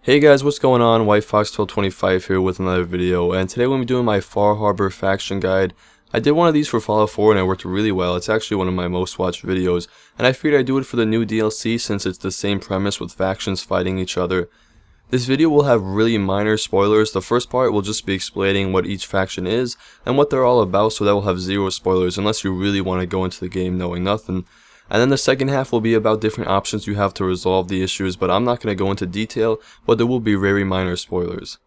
Hey guys, what's going on? White Fox 1225 here with another video, and today we're going to be doing my Far Harbor faction guide. I did one of these for Fallout 4 and it worked really well. It's actually one of my most watched videos, and I figured I'd do it for the new DLC since it's the same premise with factions fighting each other. This video will have really minor spoilers. The first part will just be explaining what each faction is and what they're all about, so that will have zero spoilers unless you really want to go into the game knowing nothing. And then the second half will be about different options you have to resolve the issues, but I'm not going to go into detail, but there will be very minor spoilers.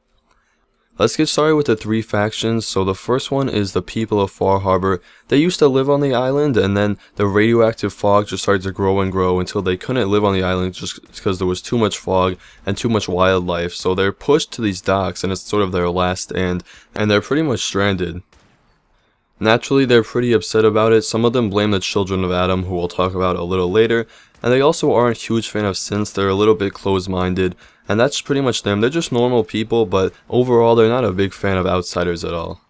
Let's get started with the three factions. So the first one is the people of Far Harbor. They used to live on the island, and then the radioactive fog just started to grow and grow until they couldn't live on the island just because there was too much fog and too much wildlife. So they're pushed to these docks, and it's sort of their last stand, and they're pretty much stranded. Naturally, they're pretty upset about it. Some of them blame the children of Adam, who we'll talk about a little later, and they also aren't a huge fan of synths. They're a little bit closed-minded, and that's pretty much them. They're just normal people, but overall they're not a big fan of outsiders at all.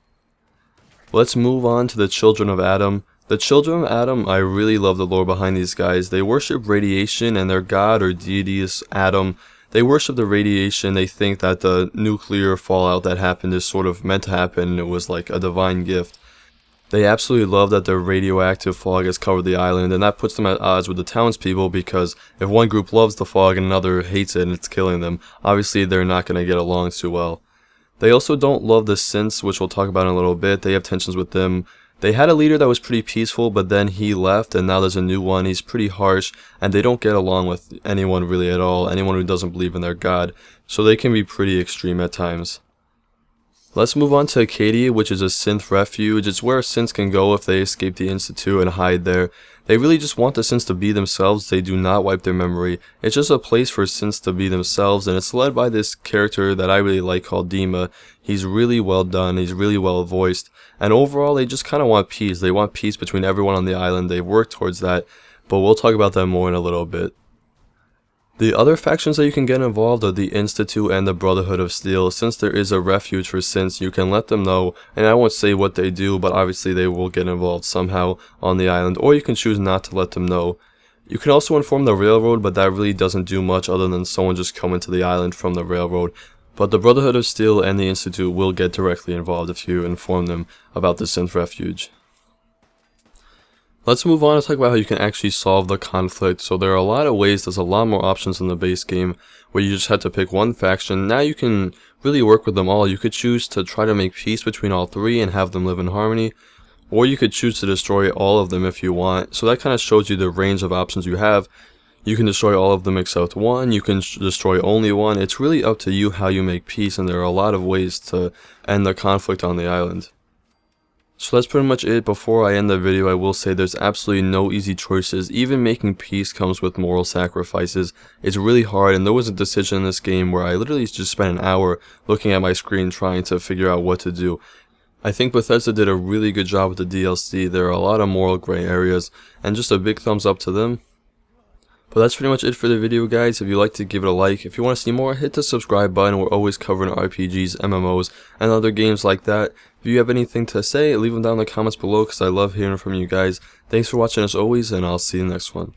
Let's move on to the children of Adam. The children of Adam, I really love the lore behind these guys. They worship radiation, and their god or deity is Adam. They worship the radiation. They think that the nuclear fallout that happened is sort of meant to happen, and it was like a divine gift. They absolutely love that the radioactive fog has covered the island, and that puts them at odds with the townspeople, because if one group loves the fog and another hates it and it's killing them, obviously they're not going to get along too well. They also don't love the synths, which we'll talk about in a little bit. They have tensions with them. They had a leader that was pretty peaceful, but then he left, and now there's a new one. He's pretty harsh, and they don't get along with anyone really at all, anyone who doesn't believe in their god, so they can be pretty extreme at times. Let's move on to Acadia, which is a synth refuge. It's where synths can go if they escape the Institute and hide there. They really just want the synths to be themselves. They do not wipe their memory. It's just a place for synths to be themselves, and it's led by this character that I really like called Dima. He's really well done. He's really well voiced. And overall, they just kind of want peace. They want peace between everyone on the island. They've worked towards that, but we'll talk about that more in a little bit. The other factions that you can get involved are the Institute and the Brotherhood of Steel. Since there is a refuge for synths, you can let them know, and I won't say what they do, but obviously they will get involved somehow on the island, or you can choose not to let them know. You can also inform the railroad, but that really doesn't do much other than someone just coming to the island from the railroad. But the Brotherhood of Steel and the Institute will get directly involved if you inform them about the synth refuge. Let's move on and talk about how you can actually solve the conflict. So there are a lot of ways. There's a lot more options in the base game where you just had to pick one faction. Now you can really work with them all. You could choose to try to make peace between all three and have them live in harmony, or you could choose to destroy all of them if you want. So that kind of shows you the range of options you have. You can destroy all of them except one. You can destroy only one. It's really up to you how you make peace, and there are a lot of ways to end the conflict on the island. So that's pretty much it. Before I end the video, I will say there's absolutely no easy choices. Even making peace comes with moral sacrifices. It's really hard, and there was a decision in this game where I literally just spent an hour looking at my screen trying to figure out what to do. I think Bethesda did a really good job with the DLC. There are a lot of moral gray areas, and just a big thumbs up to them. But that's pretty much it for the video, guys. If you liked it, give it a like. If you want to see more, hit the subscribe button. We're always covering RPGs, MMOs, and other games like that. If you have anything to say, leave them down in the comments below, because I love hearing from you guys. Thanks for watching as always, and I'll see you in the next one.